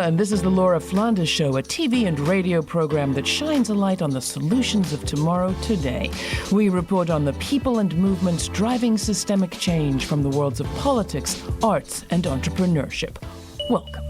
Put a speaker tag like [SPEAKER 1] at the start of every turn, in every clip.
[SPEAKER 1] and this is the Laura Flanders Show, a TV and radio program that shines a light on the solutions of tomorrow today. We report on the people and movements driving systemic change from the worlds of politics, arts, and entrepreneurship. Welcome.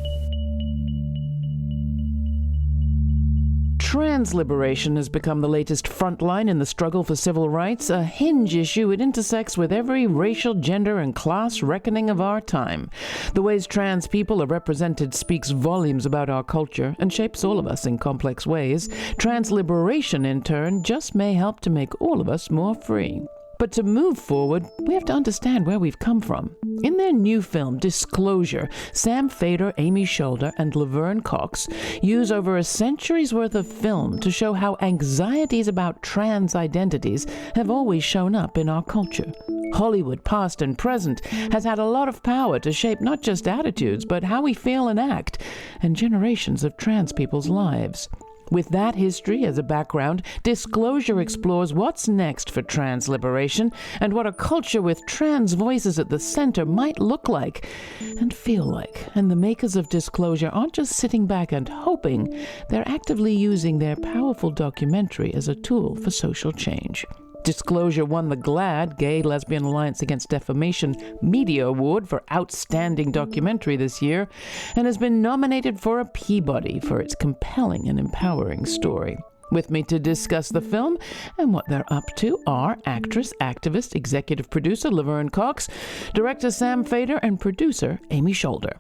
[SPEAKER 1] Trans liberation has become the latest frontline in the struggle for civil rights, a hinge issue. It intersects with every racial, gender, and class reckoning of our time. The ways trans people are represented speaks volumes about our culture and shapes all of us in complex ways. Trans liberation, in turn, just may help to make all of us more free. But to move forward, we have to understand where we've come from. In their new film, Disclosure, Sam Feder, Amy Scholder, and Laverne Cox use over a century's worth of film to show how anxieties about trans identities have always shown up in our culture. Hollywood, past and present, has had a lot of power to shape not just attitudes, but how we feel and act, and generations of trans people's lives. With that history as a background, Disclosure explores what's next for trans liberation and what a culture with trans voices at the center might look like and feel like. And the makers of Disclosure aren't just sitting back and hoping, they're actively using their powerful documentary as a tool for social change. Disclosure won the GLAAD, Gay Lesbian Alliance Against Defamation, Media Award for Outstanding Documentary this year, and has been nominated for a Peabody for its compelling and empowering story. With me to discuss the film and what they're up to are actress, activist, executive producer Laverne Cox, director Sam Feder, and producer Amy Scholder.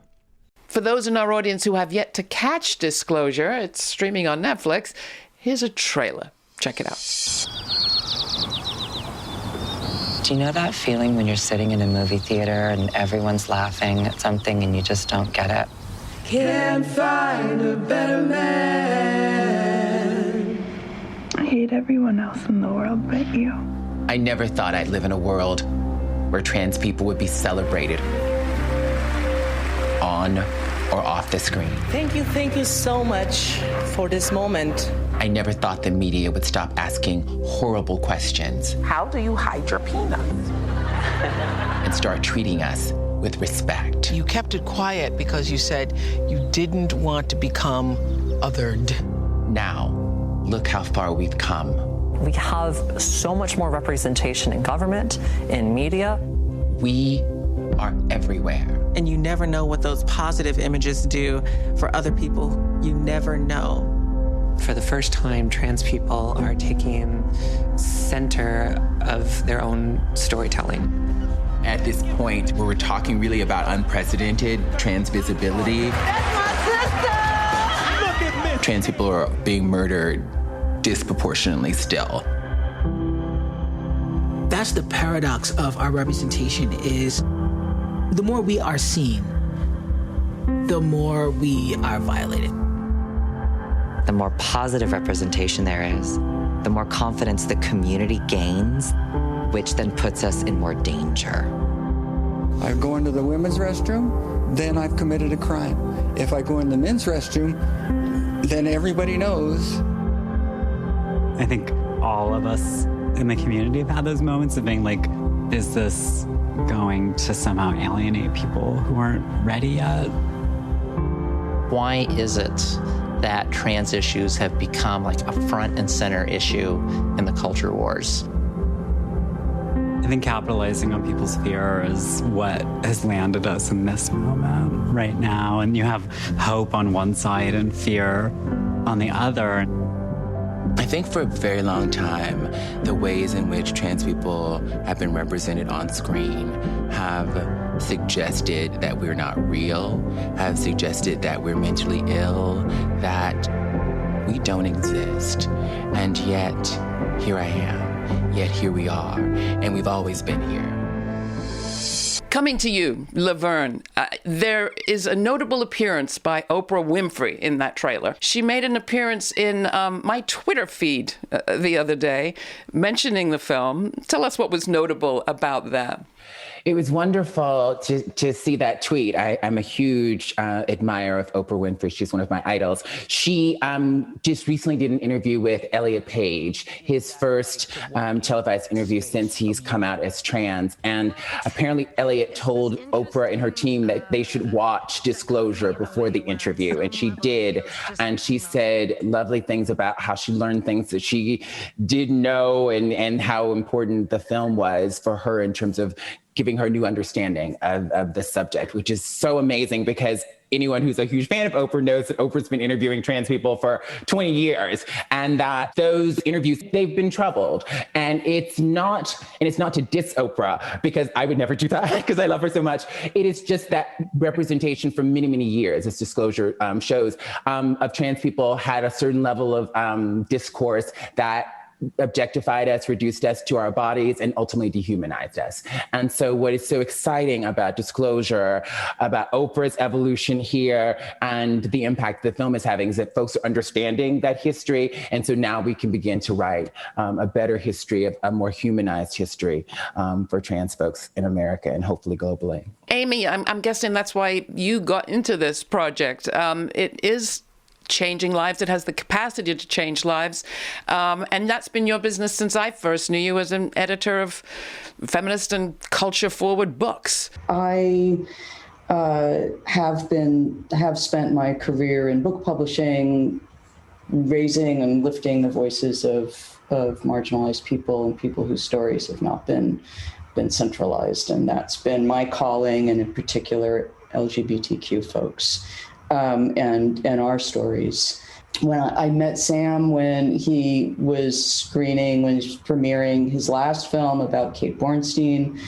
[SPEAKER 1] For those in our audience who have yet to catch Disclosure, it's streaming on Netflix. Here's a trailer. Check it out.
[SPEAKER 2] Do you know that feeling when you're sitting in a movie theater and everyone's laughing at something and you just don't get it?
[SPEAKER 3] Can't find a better man.
[SPEAKER 4] I hate everyone else in the world but you.
[SPEAKER 5] I never thought I'd live in a world where trans people would be celebrated on or off the screen.
[SPEAKER 6] Thank you so much for this moment.
[SPEAKER 5] I never thought the media would stop asking horrible questions.
[SPEAKER 6] How do you hide your peanuts?
[SPEAKER 5] And start treating us with respect.
[SPEAKER 6] You kept it quiet because you said you didn't want to become othered.
[SPEAKER 5] Now, look how far we've come.
[SPEAKER 7] We have so much more representation in government, in media.
[SPEAKER 5] We are everywhere.
[SPEAKER 6] And you never know what those positive images do for other people. You never know.
[SPEAKER 7] For the first time, trans people are taking center of their own storytelling.
[SPEAKER 5] At this point where we're talking really about unprecedented trans visibility.
[SPEAKER 3] That's my sister! Look at me!
[SPEAKER 5] Trans people are being murdered disproportionately still.
[SPEAKER 8] That's the paradox of our representation is the more we are seen, the more we are violated.
[SPEAKER 2] The more positive representation there is, the more confidence the community gains, which then puts us in more danger.
[SPEAKER 9] I go into the women's restroom, then I've committed a crime. If I go in the men's restroom, then everybody knows.
[SPEAKER 10] I think all of us in the community have had those moments of being like, is this going to somehow alienate people who aren't ready yet?
[SPEAKER 11] Why is it that trans issues have become like a front and center issue in the culture wars?
[SPEAKER 10] I think capitalizing on people's fear is what has landed us in this moment right now. And you have hope on one side and fear on the other.
[SPEAKER 5] I think for a very long time, the ways in which trans people have been represented on screen have suggested that we're not real, have suggested that we're mentally ill, that we don't exist. And yet, here I am, yet here we are, and we've always been here.
[SPEAKER 1] Coming to you, Laverne, there is a notable appearance by Oprah Winfrey in that trailer. She made an appearance in my Twitter feed the other day, mentioning the film. Tell us what was notable about that.
[SPEAKER 5] It was wonderful to see that tweet. I'm a huge admirer of Oprah Winfrey. She's one of my idols. She just recently did an interview with Elliot Page, his first televised interview since he's come out as trans. And apparently Elliot told Oprah and her team that they should watch Disclosure before the interview. And she did. And she said lovely things about how she learned things that she didn't know and how important the film was for her in terms of giving her new understanding of the subject, which is so amazing because anyone who's a huge fan of Oprah knows that Oprah's been interviewing trans people for 20 years and that those interviews, they've been troubled. And it's not to diss Oprah because I would never do that because I love her so much. It is just that representation for many, many years, as Disclosure shows, of trans people had a certain level of discourse that objectified us, reduced us to our bodies, and ultimately dehumanized us. And so what is so exciting about Disclosure, about Oprah's evolution here, and the impact the film is having is that folks are understanding that history. And so now we can begin to write a better history, a more humanized history for trans folks in America and hopefully globally.
[SPEAKER 1] Amy, I'm guessing that's why you got into this project. It is changing lives. It has the capacity to change lives. And that's been your business since I first knew you as an editor of feminist and culture-forward books.
[SPEAKER 12] I have spent my career in book publishing, raising and lifting the voices of marginalized people and people whose stories have not been centralized. And that's been my calling, and in particular, LGBTQ folks. And our stories. When I met Sam when he was premiering his last film about Kate Bornstein.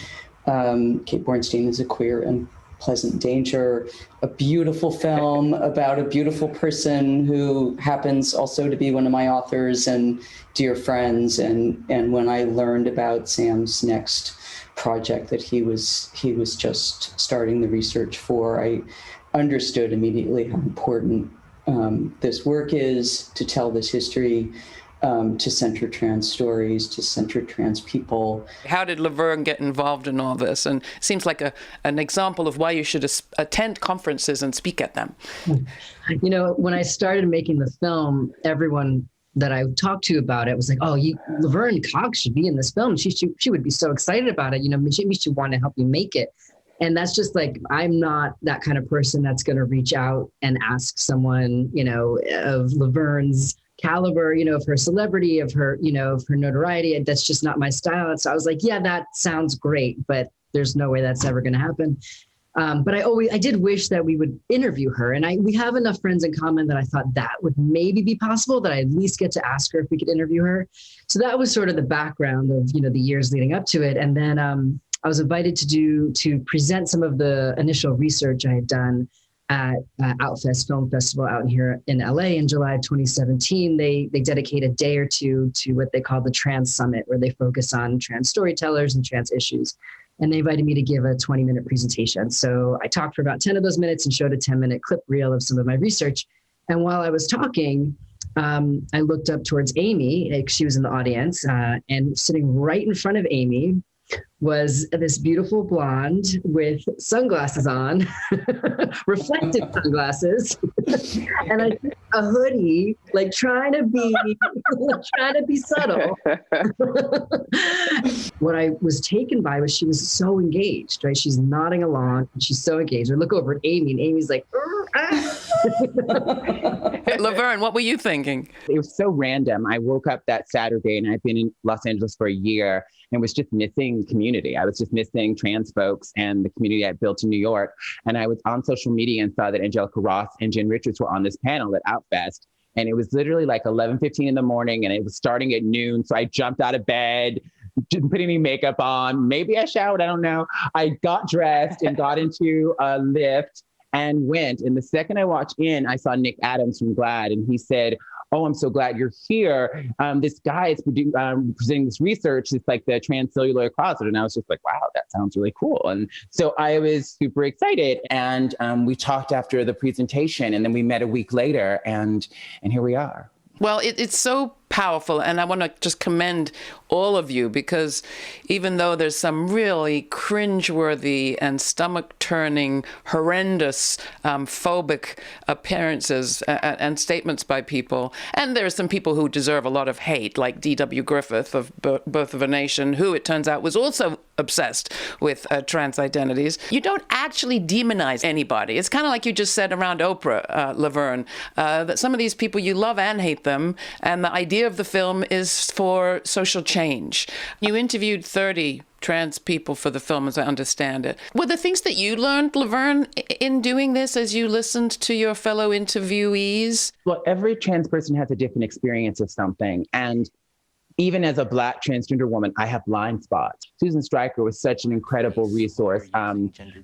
[SPEAKER 12] Kate Bornstein is a queer and pleasant danger, a beautiful film about a beautiful person who happens also to be one of my authors and dear friends. And when I learned about Sam's next project that he was just starting the research for, I understood immediately how important this work is to tell this history, to center trans stories, to center trans people.
[SPEAKER 1] How did Laverne get involved in all this? And it seems like an example of why you should attend conferences and speak at them.
[SPEAKER 13] You know, when I started making the film, everyone that I talked to about it was like, oh, Laverne Cox should be in this film. She would be so excited about it. You know, she should want to help you make it. And that's just like, I'm not that kind of person that's going to reach out and ask someone, you know, of Laverne's caliber, you know, of her celebrity, of her, you know, of her notoriety. That's just not my style. And so I was like, yeah, that sounds great, but there's no way that's ever going to happen. But I did wish that we would interview her. And we have enough friends in common that I thought that would maybe be possible, that I at least get to ask her if we could interview her. So that was sort of the background of, you know, the years leading up to it. And then I was invited to present some of the initial research I had done at Outfest Film Festival out here in LA in July of 2017. They dedicate a day or two to what they call the Trans Summit, where they focus on trans storytellers and trans issues. And they invited me to give a 20-minute presentation. So I talked for about 10 of those minutes and showed a 10-minute clip reel of some of my research. And while I was talking, I looked up towards Amy, she was in the audience, and sitting right in front of Amy was this beautiful blonde with sunglasses on, reflective sunglasses, and I took a hoodie, like trying to be subtle. What I was taken by was she was so engaged, right? She's nodding along, and she's so engaged. I look over at Amy, and Amy's like,
[SPEAKER 1] Laverne, what were you thinking?
[SPEAKER 5] It was so random. I woke up that Saturday, and I've been in Los Angeles for a year, and was just missing community. I was just missing trans folks and the community I built in New York. And I was on social media and saw that Angelica Ross and Jen Richards were on this panel at Outfest. And it was literally like 11:15 in the morning, and it was starting at noon. So I jumped out of bed, didn't put any makeup on. Maybe I showered, I don't know. I got dressed and got into a Lyft and went. And the second I walked in, I saw Nick Adams from GLAAD, and he said, "Oh, I'm so glad you're here. This guy is presenting this research. It's like the transcellular closet." And I was just like, wow, that sounds really cool. And so I was super excited. And we talked after the presentation, and then we met a week later, and here we are.
[SPEAKER 1] Well, it's so powerful. And I want to just commend all of you, because even though there's some really cringeworthy and stomach-turning, horrendous, phobic appearances and statements by people, and there are some people who deserve a lot of hate, like D.W. Griffith of Birth of a Nation, who it turns out was also obsessed with trans identities. You don't actually demonize anybody. It's kind of like you just said around Oprah, Laverne, that some of these people, you love and hate them, and the idea of the film is for social change. You interviewed 30 trans people for the film, as I understand it. Were the things that you learned, Laverne, in doing this as you listened to your fellow interviewees?
[SPEAKER 14] Well, every trans person has a different experience of something. And even as a Black transgender woman, I have blind spots. Susan Stryker was such an incredible resource.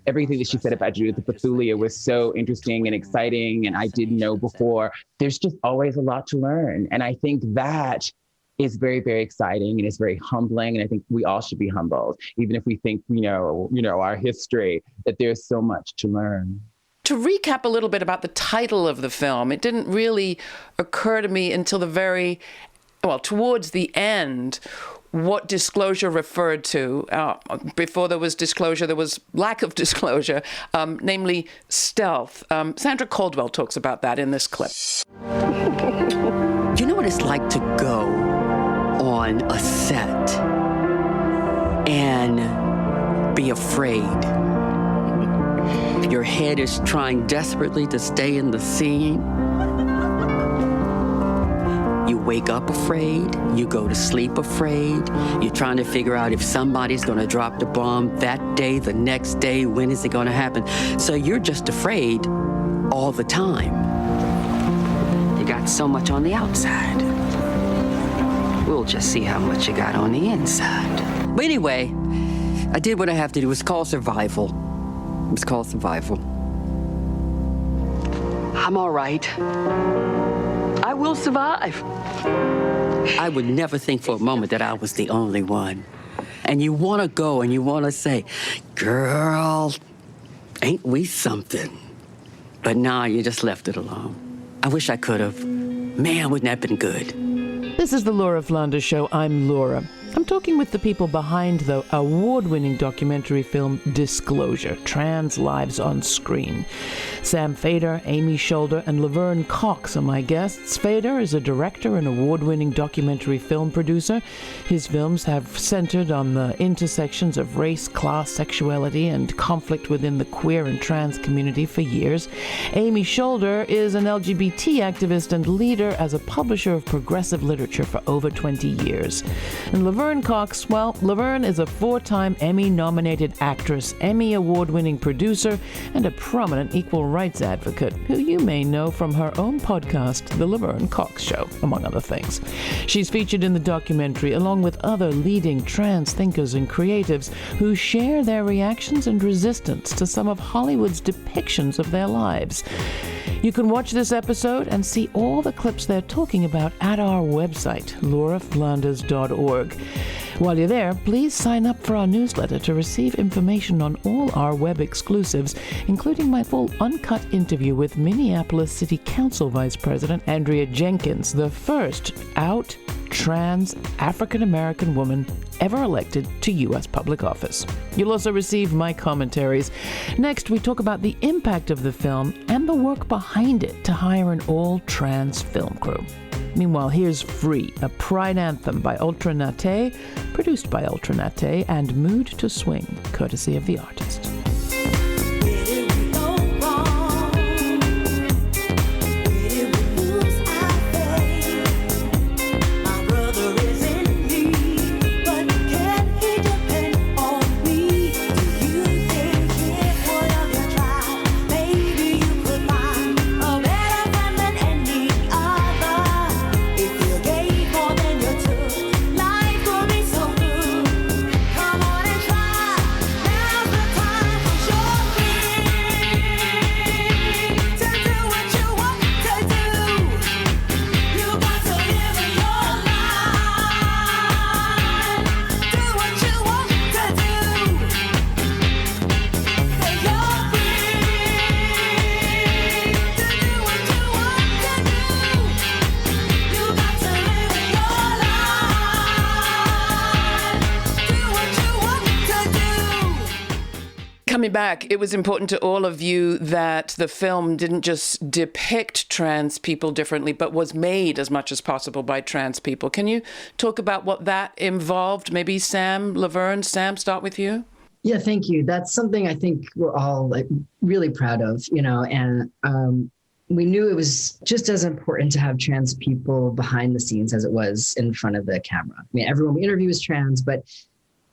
[SPEAKER 14] Everything that she said about Judith Bethulia was so interesting and exciting, and I didn't know before. There's just always a lot to learn. And I think that is very, very exciting, and it's very humbling. And I think we all should be humbled, even if we think we know our history, that there's so much to learn.
[SPEAKER 1] To recap a little bit about the title of the film, it didn't really occur to me until towards the end, what disclosure referred to. Before there was disclosure, there was lack of disclosure, namely stealth. Sandra Caldwell talks about that in this clip.
[SPEAKER 15] You know what it's like to go on a set and be afraid. Your head is trying desperately to stay in the scene. You wake up afraid, you go to sleep afraid, you're trying to figure out if somebody's gonna drop the bomb that day, the next day, when is it gonna happen? So you're just afraid all the time. You got so much on the outside. We'll just see how much you got on the inside. But anyway, I did what I have to do. It's called survival. It's called survival. I'm all right. I will survive. I would never think for a moment that I was the only one. And you want to go and you want to say, girl, ain't we something? But nah, you just left it alone. I wish I could have. Man, wouldn't that have been good?
[SPEAKER 1] This is the Laura Flanders Show. I'm Laura. I'm talking with the people behind the award-winning documentary film Disclosure, Trans Lives on Screen. Sam Feder, Amy Scholder, and Laverne Cox are my guests. Feder is a director and award-winning documentary film producer. His films have centered on the intersections of race, class, sexuality, and conflict within the queer and trans community for years. Amy Scholder is an LGBT activist and leader as a publisher of progressive literature for over 20 years. And Laverne Cox, well, Laverne is a 4-time Emmy-nominated actress, Emmy award-winning producer, and a prominent equal rights advocate who you may know from her own podcast, The Laverne Cox Show, among other things. She's featured in the documentary along with other leading trans thinkers and creatives who share their reactions and resistance to some of Hollywood's depictions of their lives. You can watch this episode and see all the clips they're talking about at our website, lauraflanders.org. While you're there, please sign up for our newsletter to receive information on all our web exclusives, including my full uncut interview with Minneapolis City Council Vice President Andrea Jenkins, the first out trans African-American woman ever elected to U.S. public office. You'll also receive my commentaries. Next, we talk about the impact of the film and the work behind it to hire an all-trans film crew. Meanwhile, here's Free, a pride anthem by Ultra Naté, produced by Ultra Naté and Mood to Swing, courtesy of the artist.
[SPEAKER 3] Come on and try. Now's the time.
[SPEAKER 1] Coming back, it was important to all of you that the film didn't just depict trans people differently, but was made as much as possible by trans people. Can you talk about what that involved? Maybe Sam, Laverne, Sam, start with you.
[SPEAKER 13] Yeah, thank you. That's something I think we're all like really proud of, and we knew it was just as important to have trans people behind the scenes as it was in front of the camera. I mean, everyone we interview is trans, but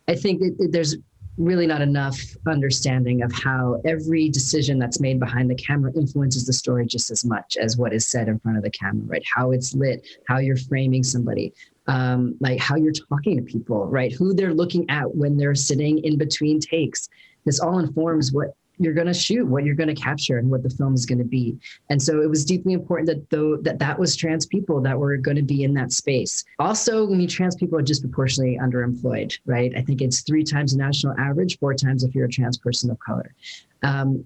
[SPEAKER 13] I think there's really not enough understanding of how every decision that's made behind the camera influences the story just as much as what is said in front of the camera, right? How it's lit, how you're framing somebody, like how you're talking to people, right? Who they're looking at when they're sitting in between takes. This all informs what you're going to shoot, what you're going to capture, and what the film is going to be. And so it was deeply important that was trans people that were going to be in that space. Also, trans people are disproportionately underemployed, right? I think it's 3 times the national average, 4 times if you're a trans person of color. And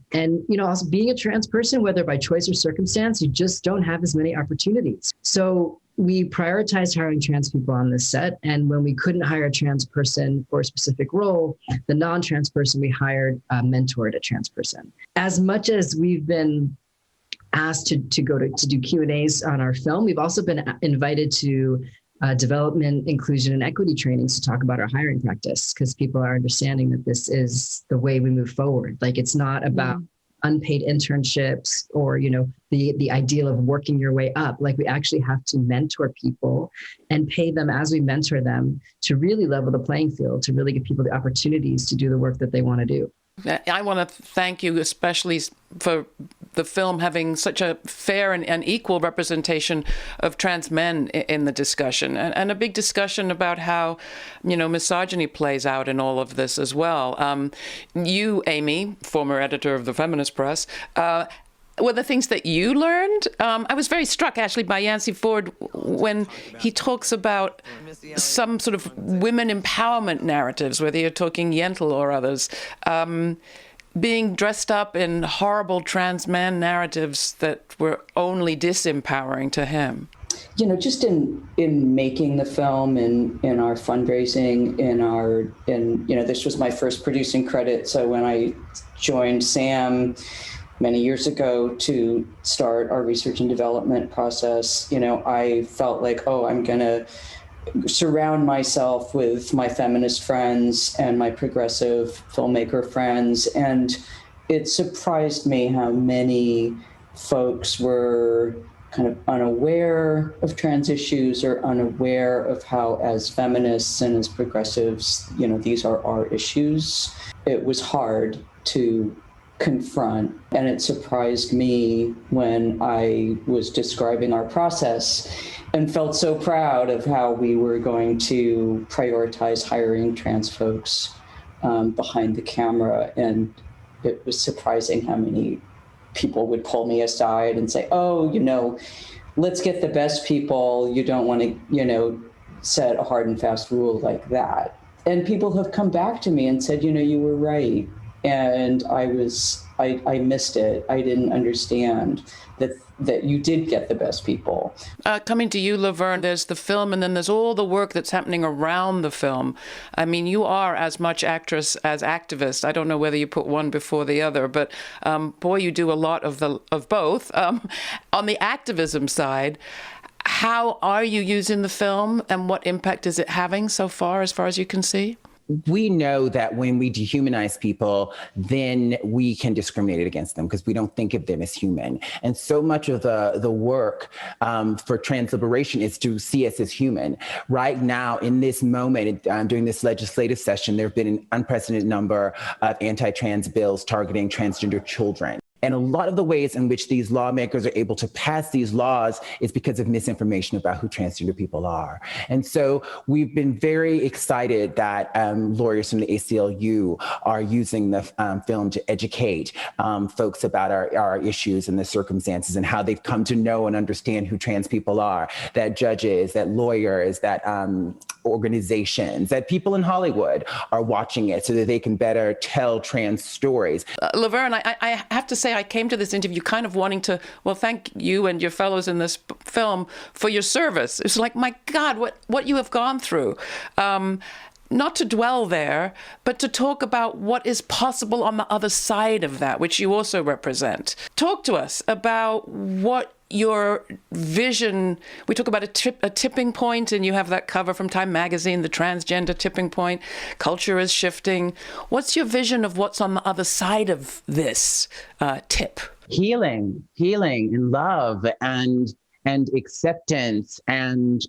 [SPEAKER 13] also being a trans person, whether by choice or circumstance, you just don't have as many opportunities. So we prioritized hiring trans people on this set. And when we couldn't hire a trans person for a specific role, the non-trans person we hired mentored a trans person. As much as we've been asked to do Q&As on our film, we've also been invited to development, inclusion, and equity trainings to talk about our hiring practice, because people are understanding that this is the way we move forward. Like, it's not about unpaid internships or, the ideal of working your way up. Like, we actually have to mentor people and pay them as we mentor them to really level the playing field, to really give people the opportunities to do the work that they want to do.
[SPEAKER 1] I want to thank you especially for the film having such a fair and equal representation of trans men in the discussion, and a big discussion about how, misogyny plays out in all of this as well. You, Amy, former editor of the Feminist Press, were the things that you learned? I was very struck, actually, by Yancey Ford when he talks about some sort of women empowerment narratives, whether you're talking Yentl or others, being dressed up in horrible trans man narratives that were only disempowering to him.
[SPEAKER 12] Just in making the film, in our fundraising, this was my first producing credit. So when I joined Sam many years ago to start our research and development process, I felt like, I'm going to surround myself with my feminist friends and my progressive filmmaker friends. And it surprised me how many folks were kind of unaware of trans issues or unaware of how, as feminists and as progressives, these are our issues. It was hard to confront, and it surprised me when I was describing our process and felt so proud of how we were going to prioritize hiring trans folks behind the camera. And it was surprising how many people would pull me aside and say, let's get the best people. You don't want to, set a hard and fast rule like that. And people have come back to me and said, you were right. And I missed it. I didn't understand that you did get the best people.
[SPEAKER 1] Coming to you, Laverne, there's the film and then there's all the work that's happening around the film. I mean, you are as much actress as activist. I don't know whether you put one before the other, but boy, you do a lot of both. On the activism side, how are you using the film and what impact is it having so far as you can see?
[SPEAKER 14] We know that when we dehumanize people, then we can discriminate against them because we don't think of them as human. And so much of the work for trans liberation is to see us as human. Right now, in this moment, during this legislative session, there have been an unprecedented number of anti-trans bills targeting transgender children. And a lot of the ways in which these lawmakers are able to pass these laws is because of misinformation about who transgender people are. And so we've been very excited that lawyers from the ACLU are using the film to educate folks about our issues and the circumstances and how they've come to know and understand who trans people are, that judges, that lawyers, that organizations, that people in Hollywood are watching it so that they can better tell trans stories.
[SPEAKER 1] Laverne, I have to say, I came to this interview kind of wanting to, thank you and your fellows in this film for your service. It's like, my God, what you have gone through. not to dwell there, but to talk about what is possible on the other side of that, which you also represent. Talk to us about what your vision, we talk about a tipping point, and you have that cover from Time magazine, the transgender tipping point, culture is shifting. What's your vision of what's on the other side of this tip?
[SPEAKER 14] Healing and love and acceptance and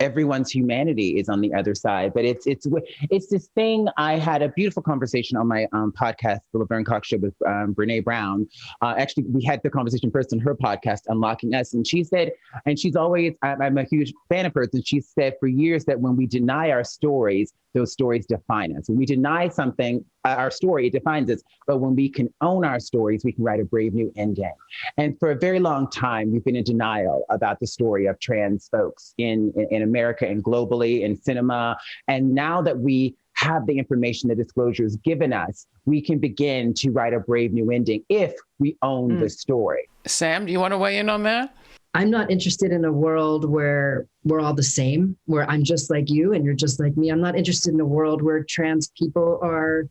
[SPEAKER 14] everyone's humanity is on the other side. But it's this thing. I had a beautiful conversation on my podcast, the Laverne Cox Show, with Brene Brown. Actually, we had the conversation first on her podcast, Unlocking Us. And she said, and she's always, I'm a huge fan of hers, and she said for years that when we deny our stories, those stories define us. When we deny something, our story, it defines us. But when we can own our stories, we can write a brave new ending. And for a very long time, we've been in denial about the story of trans folks in America and globally in cinema. And now that we have the information, the disclosures given us, we can begin to write a brave new ending if we own the story.
[SPEAKER 1] Sam, do you want to weigh in on that?
[SPEAKER 13] I'm not interested in a world where we're all the same, where I'm just like you and you're just like me. I'm not interested in a world where trans people are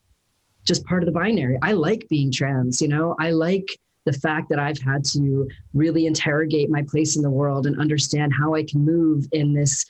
[SPEAKER 13] just part of the binary. I like being trans, you know, I like the fact that I've had to really interrogate my place in the world and understand how I can move in this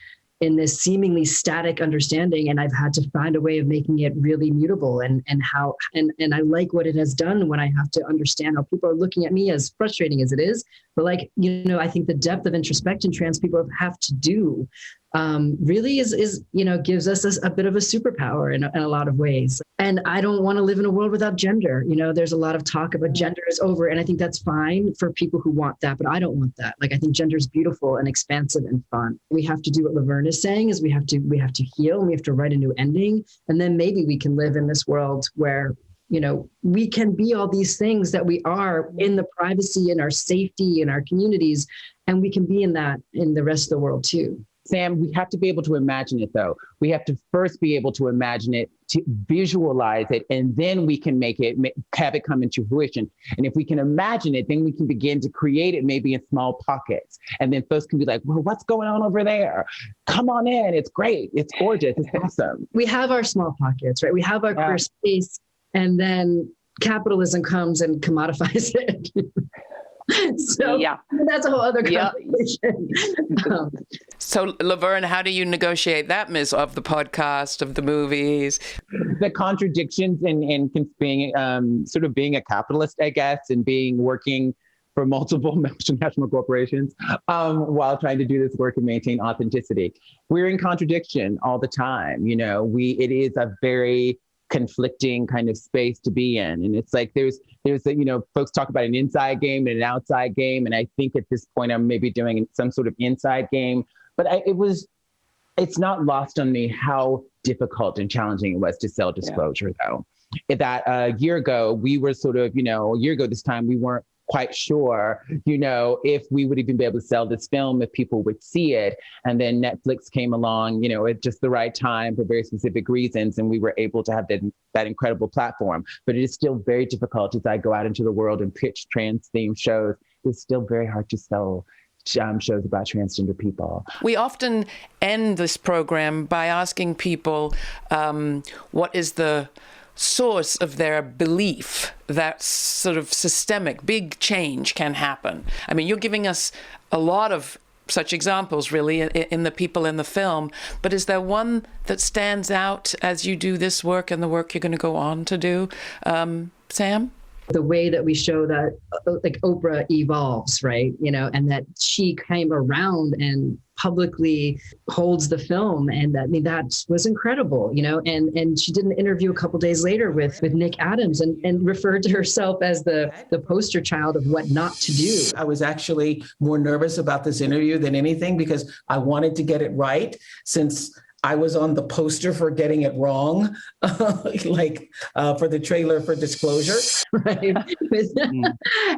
[SPEAKER 13] seemingly static understanding. And I've had to find a way of making it really mutable and I like what it has done when I have to understand how people are looking at me, as frustrating as it is. But like, you know, I think the depth of introspection trans people have to do really is, you know, gives us a bit of a superpower in a lot of ways. And I don't want to live in a world without gender. You know, there's a lot of talk about gender is over. And I think that's fine for people who want that, but I don't want that. Like, I think gender is beautiful and expansive and fun. We have to do what Laverne is saying, is we have to heal and we have to write a new ending. And then maybe we can live in this world where, you know, we can be all these things that we are in the privacy and our safety in our communities. And we can be in that in the rest of the world too.
[SPEAKER 14] Sam, we have to be able to imagine it, though. We have to first be able to imagine it, to visualize it, and then we can have it come into fruition. And if we can imagine it, then we can begin to create it maybe in small pockets. And then folks can be like, well, what's going on over there? Come on in. It's great. It's gorgeous. It's awesome.
[SPEAKER 13] We have our small pockets, right? We have our queer space, and then capitalism comes and commodifies it. So yeah, that's a whole other conversation.
[SPEAKER 1] So Laverne, how do you negotiate that, Miss, of the podcast, of the movies?
[SPEAKER 14] The contradictions in being sort of being a capitalist, I guess, and working for multiple multinational corporations while trying to do this work and maintain authenticity. We're in contradiction all the time. You know, it is a very conflicting kind of space to be in. And it's like, there's a, you know, folks talk about an inside game and an outside game. And I think at this point, I'm maybe doing some sort of inside game, but it's not lost on me how difficult and challenging it was to sell disclosure though. That a year ago, we were sort of, you know, a year ago this time, we weren't quite sure, you know, if we would even be able to sell this film, if people would see it. And then Netflix came along, you know, at just the right time for very specific reasons. And we were able to have that incredible platform. But it is still very difficult as I go out into the world and pitch trans-themed shows. It's still very hard to sell shows about transgender people.
[SPEAKER 1] We often end this program by asking people what is the source of their belief that sort of systemic big change can happen. I mean, you're giving us a lot of such examples really in the people in the film, but is there one that stands out as you do this work and the work you're going to go on to do? Sam?
[SPEAKER 13] The way that we show that like Oprah evolves, right? You know, and that she came around and publicly holds the film. And that, I mean, that was incredible, you know, and she did an interview a couple days later with Nick Adams and referred to herself as the poster child of what not to do.
[SPEAKER 16] I was actually more nervous about this interview than anything because I wanted to get it right, since I was on the poster for getting it wrong, for the trailer for Disclosure.
[SPEAKER 13] Right.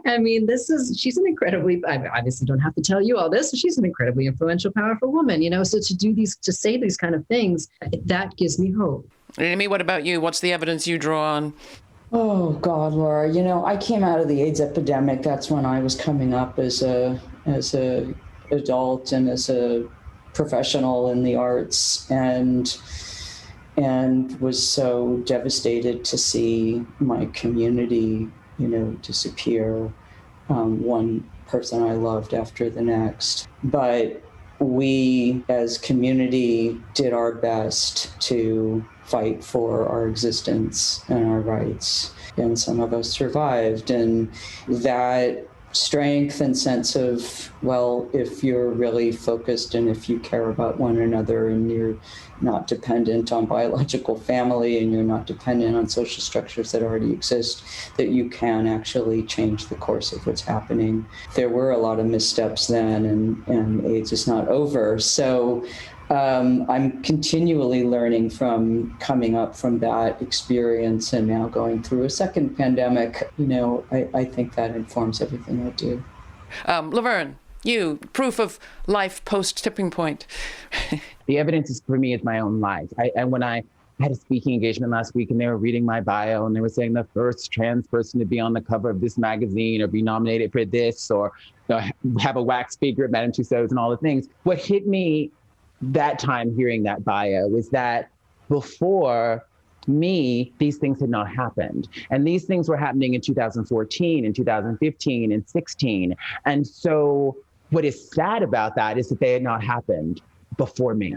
[SPEAKER 13] I mean, she's an incredibly, I obviously don't have to tell you all this, but she's an incredibly influential, powerful woman, you know, so to say these kind of things, that gives me hope.
[SPEAKER 1] Amy, what about you? What's the evidence you draw on?
[SPEAKER 12] Oh God, Laura, you know, I came out of the AIDS epidemic. That's when I was coming up as a adult and as a professional in the arts. And and was so devastated to see my community, disappear, one person I loved after the next. But we as community did our best to fight for our existence and our rights. And some of us survived. And that strength and sense of, well, if you're really focused and if you care about one another and you're not dependent on biological family and you're not dependent on social structures that already exist, that you can actually change the course of what's happening. There were a lot of missteps then, and AIDS is not over. So I'm continually learning from coming up from that experience and now going through a second pandemic. I think that informs everything I do.
[SPEAKER 1] Laverne, you, proof of life post-tipping point.
[SPEAKER 14] The evidence for me is my own life. When I had a speaking engagement last week and they were reading my bio and they were saying the first trans person to be on the cover of this magazine or be nominated for this or have a wax figure at Madame Tussauds and all the things. What hit me that time hearing that bio is that before me, these things had not happened. And these things were happening in 2014 and 2015 and 16. And so what is sad about that is that they had not happened before me,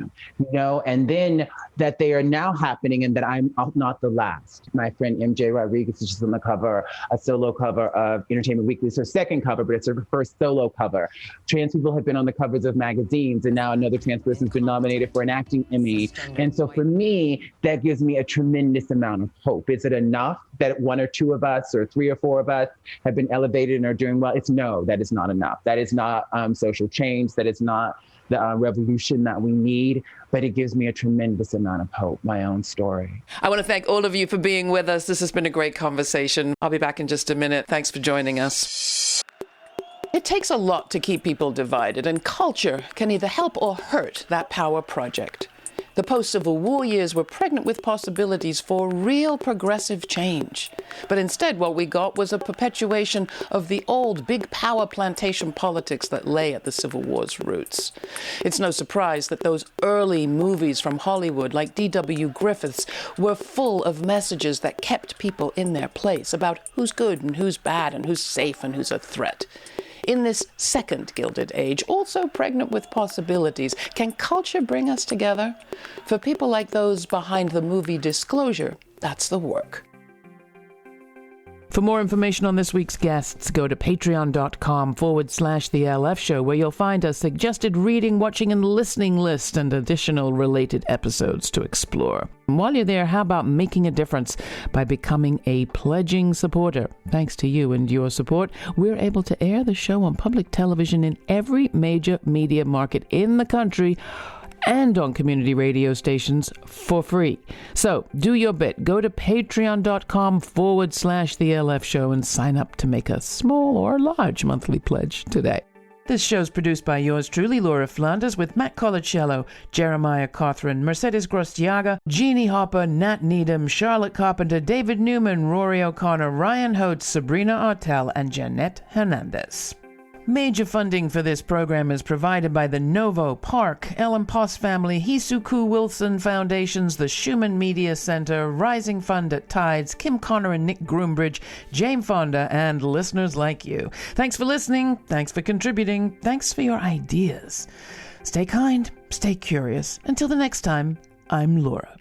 [SPEAKER 14] and then that they are now happening and that I'm not the last. My friend MJ Rodriguez is just on the cover, a solo cover of Entertainment Weekly. It's her second cover, but it's her first solo cover. Trans people have been on the covers of magazines, and now another trans person's been nominated for an acting Emmy. And so for me, that gives me a tremendous amount of hope. Is it enough that one or two of us or three or four of us have been elevated and are doing well? No, that is not enough. That is not social change. That is not the revolution that we need, but it gives me a tremendous amount of hope, my own story.
[SPEAKER 1] I want to thank all of you for being with us. This has been a great conversation. I'll be back in just a minute. Thanks for joining us. It takes a lot to keep people divided, and culture can either help or hurt that power project. The post-Civil War years were pregnant with possibilities for real progressive change. But instead, what we got was a perpetuation of the old big power plantation politics that lay at the Civil War's roots. It's no surprise that those early movies from Hollywood, like D.W. Griffith's, were full of messages that kept people in their place about who's good and who's bad and who's safe and who's a threat. In this second Gilded Age, also pregnant with possibilities, can culture bring us together? For people like those behind the movie Disclosure, that's the work. For more information on this week's guests, go to patreon.com/The LF Show, where you'll find a suggested reading, watching, and listening list and additional related episodes to explore. And while you're there, how about making a difference by becoming a pledging supporter? Thanks to you and your support, we're able to air the show on public television in every major media market in the country and on community radio stations for free. So do your bit. Go to patreon.com/The LF Show and sign up to make a small or large monthly pledge today. This show's produced by yours truly, Laura Flanders, with Matt Colacello, Jeremiah Cothran, Mercedes Grostiaga, Jeannie Hopper, Nat Needham, Charlotte Carpenter, David Newman, Rory O'Connor, Ryan Hotes, Sabrina Artel, and Jeanette Hernandez. Major funding for this program is provided by the Novo, Park, Ellen Poss Family, Hisuku Wilson Foundations, the Schumann Media Center, Rising Fund at Tides, Kim Connor and Nick Groombridge, Jane Fonda, and listeners like you. Thanks for listening. Thanks for contributing. Thanks for your ideas. Stay kind. Stay curious. Until the next time, I'm Laura.